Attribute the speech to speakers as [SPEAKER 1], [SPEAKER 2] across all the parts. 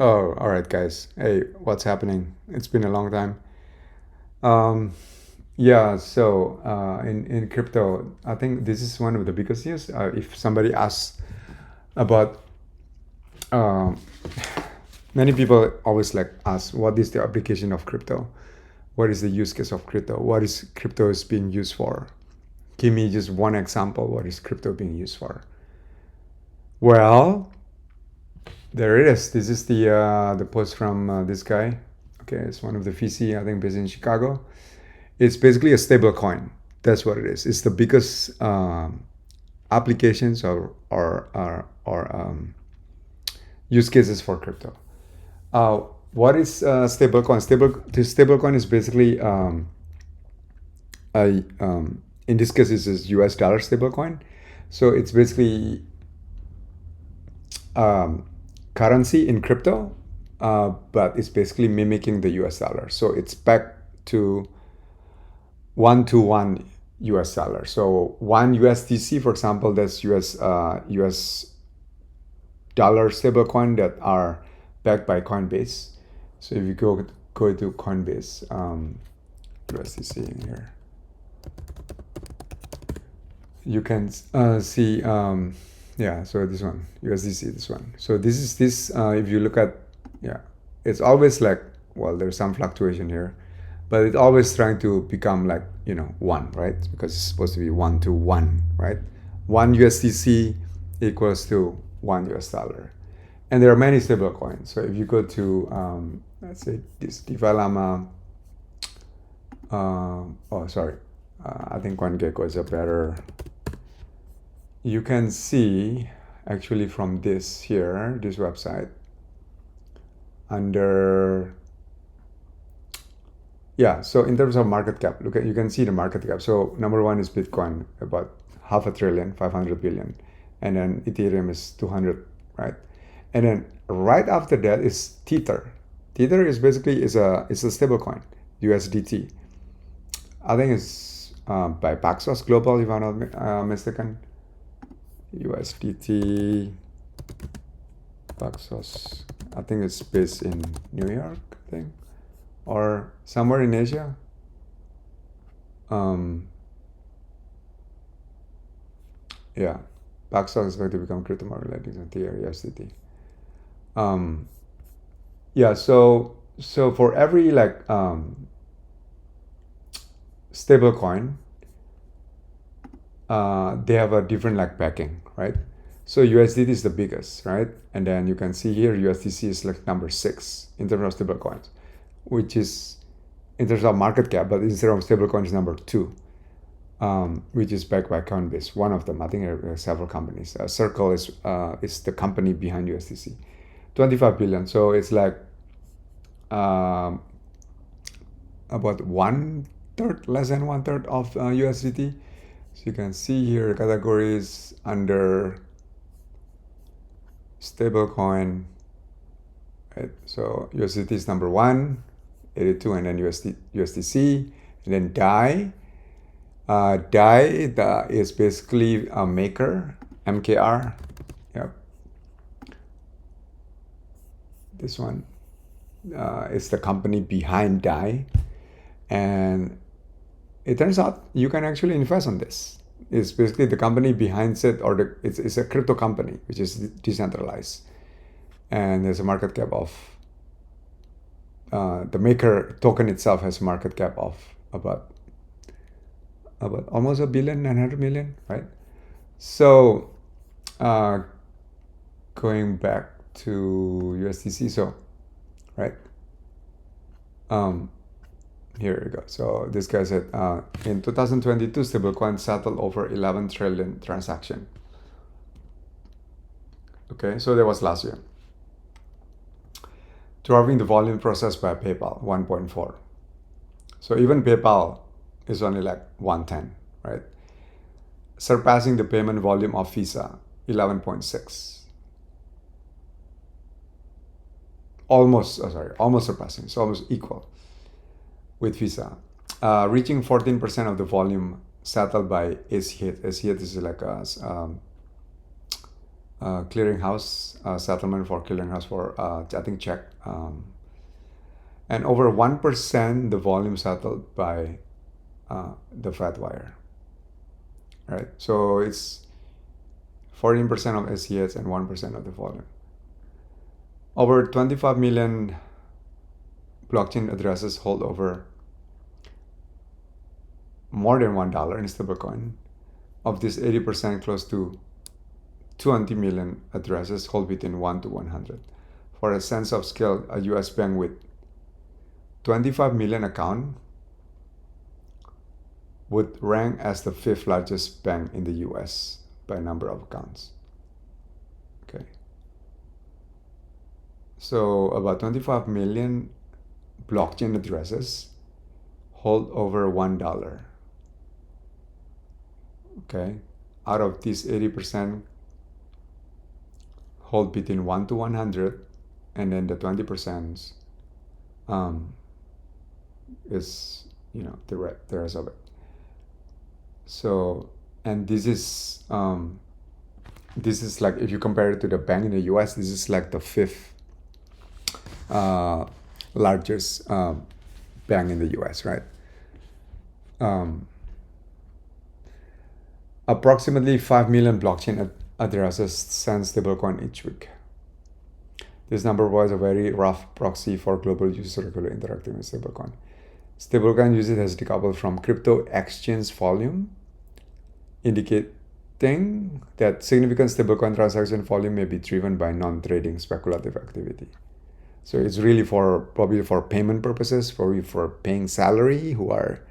[SPEAKER 1] Oh, all right, guys. Hey, what's happening? It's been a long time. Um, yeah, so in crypto, I think this is one of the biggest news. If somebody asks about, um, many people always like ask, what is the application of crypto? What is the use case of crypto? What is crypto is being used for? Give me just one example. What is crypto being used for? Well, there it is. This is the post from this guy. Okay, it's one of the VC, I think, based in Chicago. It's basically a stable coin. That's what it is. It's the biggest applications or use cases for crypto. Uh, what is stablecoin? Stablecoin is basically in this case, it's a US dollar stablecoin. So it's basically um, currency in crypto, but it's basically mimicking the US dollar. So it's back to 1 to 1 US dollar. So one USDC, for example, that's US dollar stablecoin that are backed by Coinbase. So if you go to Coinbase, USDC in here, you can see yeah. So this one USDC, this one. So this is this. If you look at, yeah, it's always like, well, there's some fluctuation here, but it's always trying to become like, one, right? Because it's supposed to be 1 to 1, right? One USDC equals to one US dollar. And there are many stable coins. So if you go to, let's say, this DeFi Llama, oh, sorry, I think CoinGecko is a better, you can see actually from this here, this website, under, yeah, so in terms of market cap, look at, you can see the market cap. So number one is Bitcoin, about half a trillion, 500 billion. And then Ethereum is 200, right? And then right after that is Tether. Tether is basically is a stable coin, USDT. I think it's by Paxos Global, if I'm not mistaken. USDT, Paxos. I think it's based in New York, I think, or somewhere in Asia. Yeah, Paxos is going to become crypto market related to Tether, USDT. Yeah, so for every like stable coin, they have a different like backing, right? So USDT is the biggest, right? And then you can see here USDC is like number 6 in terms of stable coins, which is in terms of market cap, but instead of stable coins number 2, which is backed by Coinbase, one of them. I think there are several companies. Circle is the company behind USDC. 25 billion. So it's like about 1/3, less than 1/3 of USDT. So you can see here categories under stablecoin. Right? So USDT is number 1, 82, and then USDC, and then DAI. DAI is basically a maker, MKR. Yep. This one is the company behind DAI. And it turns out you can actually invest on this. It's basically the company behind it, or it's a crypto company, which is decentralized. And there's a market cap of, the maker token itself has a market cap of about almost 1,900,000,000, right? So going back to USDC, so, right? Here we go. So this guy said in 2022, stablecoin settled over 11 trillion transaction. Okay, so that was last year. Driving the volume processed by PayPal, 1.4. So even PayPal is only like 110, right? Surpassing the payment volume of Visa, 11.6. Almost surpassing. So almost equal with Visa. Reaching 14% of the volume settled by ACH. ACH is like a clearinghouse settlement for clearinghouse for I think check, and over 1% the volume settled by the Fedwire, right? So it's 14% of SCH and 1% of the volume. Over 25 million blockchain addresses hold over more than $1 in stablecoin. Of this, 80%, close to 20 million addresses, hold between 1 to 100. For a sense of scale, a US bank with 25 million account would rank as the 5th largest bank in the US by number of accounts. Okay. So about 25 million blockchain addresses hold over $1. Okay. Out of these, 80% hold between 1 to 100, and then the 20% is, the rest of it. So, and this is like, if you compare it to the bank in the US, this is like the 5th largest bank in the US, right? Approximately 5 million blockchain addresses send stablecoin each week. This number was a very rough proxy for global users regularly interacting with stablecoin. Stablecoin usage has decoupled from crypto exchange volume, indicating that significant stablecoin transaction volume may be driven by non-trading speculative activity. So it's really probably for payment purposes, for paying salary, who are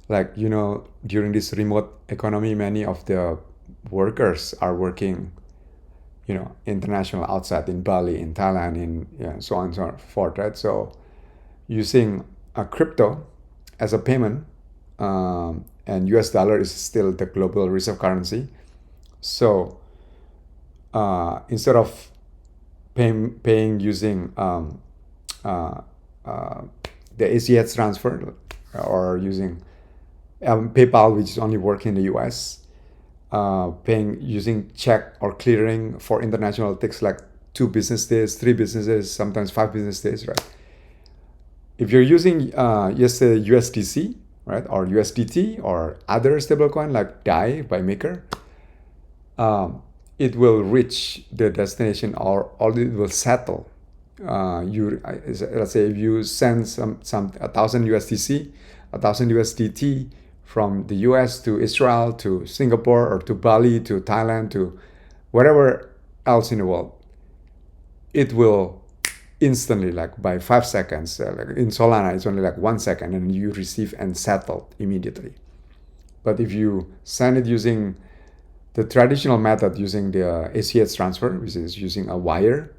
[SPEAKER 1] like, during this remote economy, many of the workers are working, international, outside, in Bali, in Thailand, in so on and so forth, right? So using a crypto as a payment, and US dollar is still the global reserve currency. So instead of paying using the ACH transfer, or using PayPal, which is only working in the US, paying using check or clearing for international takes like 2 business days, 3 business days, sometimes 5 business days, right? If you're using USDC, right, or USDT or other stablecoin like DAI by Maker, it will reach the destination, or it will settle. Let's say if you send 1,000 USDC, 1,000 USDT from the US to Israel to Singapore or to Bali to Thailand to wherever else in the world, it will instantly, like by 5 seconds. Like in Solana, it's only like 1 second, and you receive and settle immediately. But if you send it using the traditional method, using the ACH transfer, which is using a wire,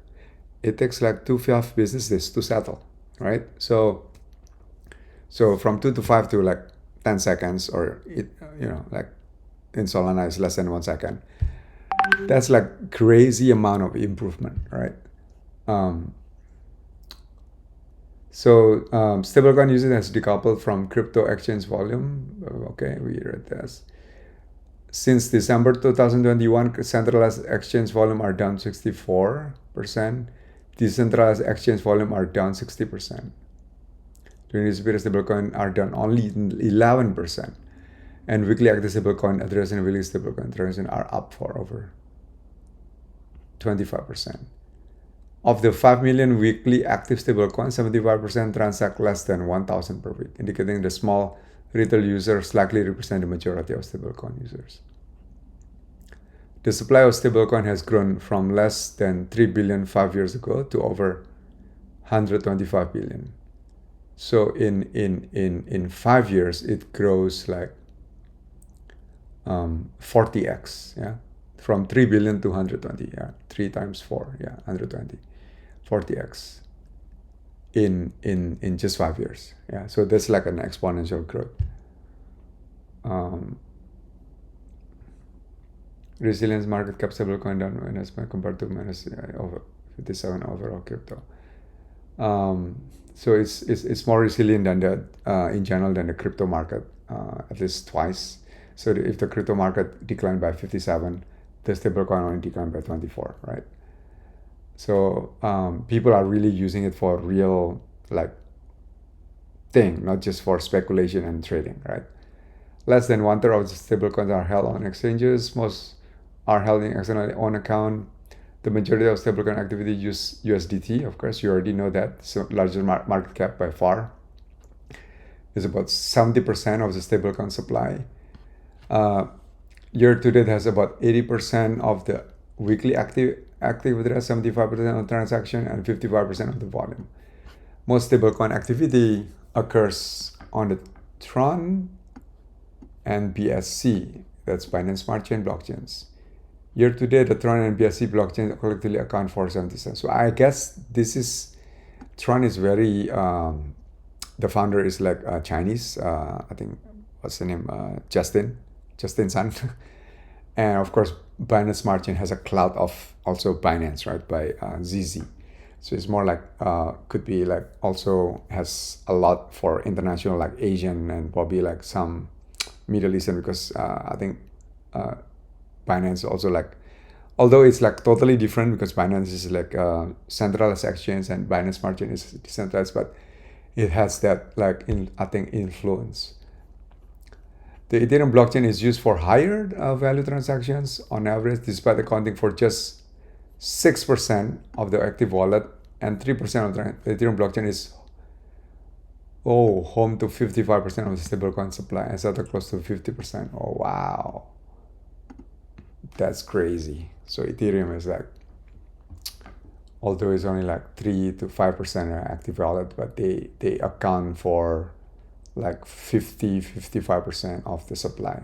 [SPEAKER 1] it takes like 2 to 5 business days to settle, right? So from 2 to 5 to like 10 seconds, or like in Solana is less than 1 second. That's like crazy amount of improvement, right? So stablecoin usage has decoupled from crypto exchange volume. Okay, we read this. Since December 2021, centralized exchange volume are down 64%. Decentralized exchange volume are down 60%. During this period, stablecoin are down only 11%. And weekly active stablecoin address and weekly stablecoin transaction are up for over 25%. Of the 5 million weekly active stablecoins, 75% transact less than 1,000 per week, indicating the small retail users likely represent the majority of stablecoin users. The supply of stablecoin has grown from less than 3 billion 5 years ago to over 125 billion. So in 5 years, it grows like 40x, yeah, from 3 billion to 120, yeah, 3 times 4, yeah, 120, 40x in just 5 years, yeah. So that's like an exponential growth. Resilience market cap stablecoin down minus compared to minus over 57 overall crypto. So it's more resilient than in general than the crypto market, at least twice. So if the crypto market declined by 57, the stablecoin only declined by 24, right? So people are really using it for real like thing, not just for speculation and trading, right? Less than one third of the stablecoins are held on exchanges. Most are held in externally on account. The majority of stablecoin activity use USDT. Of course, you already know that. So largest market cap by far is about 70% of the stablecoin supply. Year to date has about 80% of the weekly active withdrawal, 75% of the transaction, and 55% of the volume. Most stablecoin activity occurs on the Tron and BSC, that's Binance Smart Chain blockchains. Year to date, the Tron and BSC blockchains collectively account for 70%. So I guess this is, Tron is very, the founder is like Chinese, I think, what's the name, Justin Sun. And of course, Binance Smart Chain has a cloud of also Binance, right, by ZZ. So it's more like, could be like also has a lot for international, like Asian and probably like some Middle Eastern, because I think Binance also like, although it's like totally different because Binance is like a centralized exchange and Binance Smart Chain is decentralized, but it has that like I think influence. The Ethereum blockchain is used for higher value transactions on average, despite accounting for just 6% of the active wallet, and 3% of the Ethereum blockchain is home to 55% of the stablecoin supply, and Ether close to 50%. Oh wow, that's crazy. So Ethereum is like, although it's only like 3 to 5% active wallet, but they account for like 55% of the supply.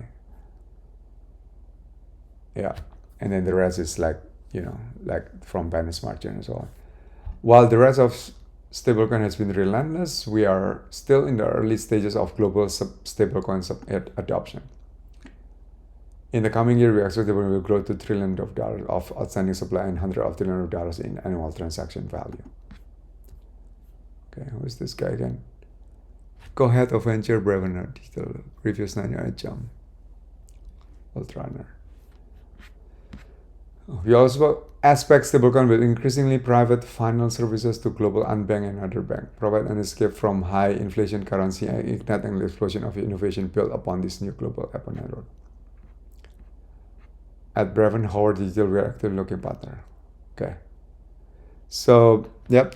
[SPEAKER 1] Yeah, and then the rest is like, like from Binance Smart Chain and so on. While the rest of stablecoin has been relentless, we are still in the early stages of global stablecoin adoption. In the coming year, we expect that will grow to trillions of dollars of outstanding supply and hundreds of trillions of dollars in annual transaction value. Okay, who is this guy again? Co-head of venture Brevener Digital, previous 9 jump. Ultrarunner. We also expect stablecoin with increasingly private financial services to global unbanked and other banks, provide an escape from high inflation currency and ignite an explosion of innovation built upon this new global Apple network. At Breven Howard Digital, we are actively looking partner. Okay. So, yep.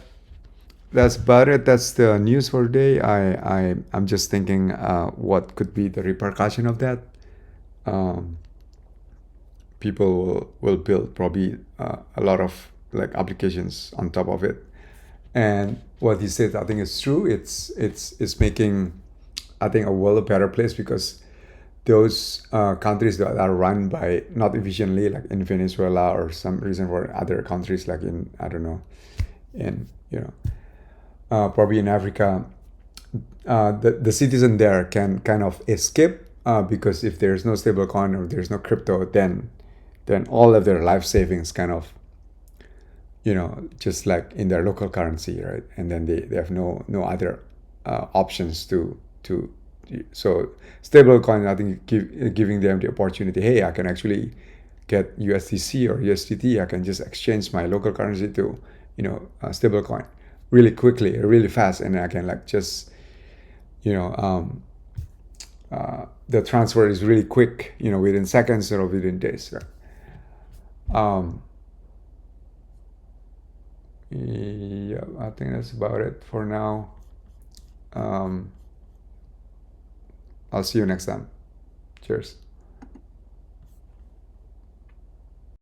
[SPEAKER 1] That's about it. That's the news for today. I'm just thinking what could be the repercussion of that. People will build probably a lot of like applications on top of it. And what he said, I think is true. It's making, I think, a world a better place, because those countries that are run by not efficiently, like in Venezuela or some reason for other countries, like in, I don't know, in, probably in Africa, the citizen there can kind of escape because if there's no stable coin or there's no crypto, then all of their life savings kind of, just like in their local currency, right? And then they have no other options to so stable coin, I think, giving them the opportunity. Hey, I can actually get USDC or USDT. I can just exchange my local currency to a stable coin really quickly, really fast, and I can like just the transfer is really quick, within seconds or within days, right? Yeah, I think that's about it for now. I'll see you next time. Cheers.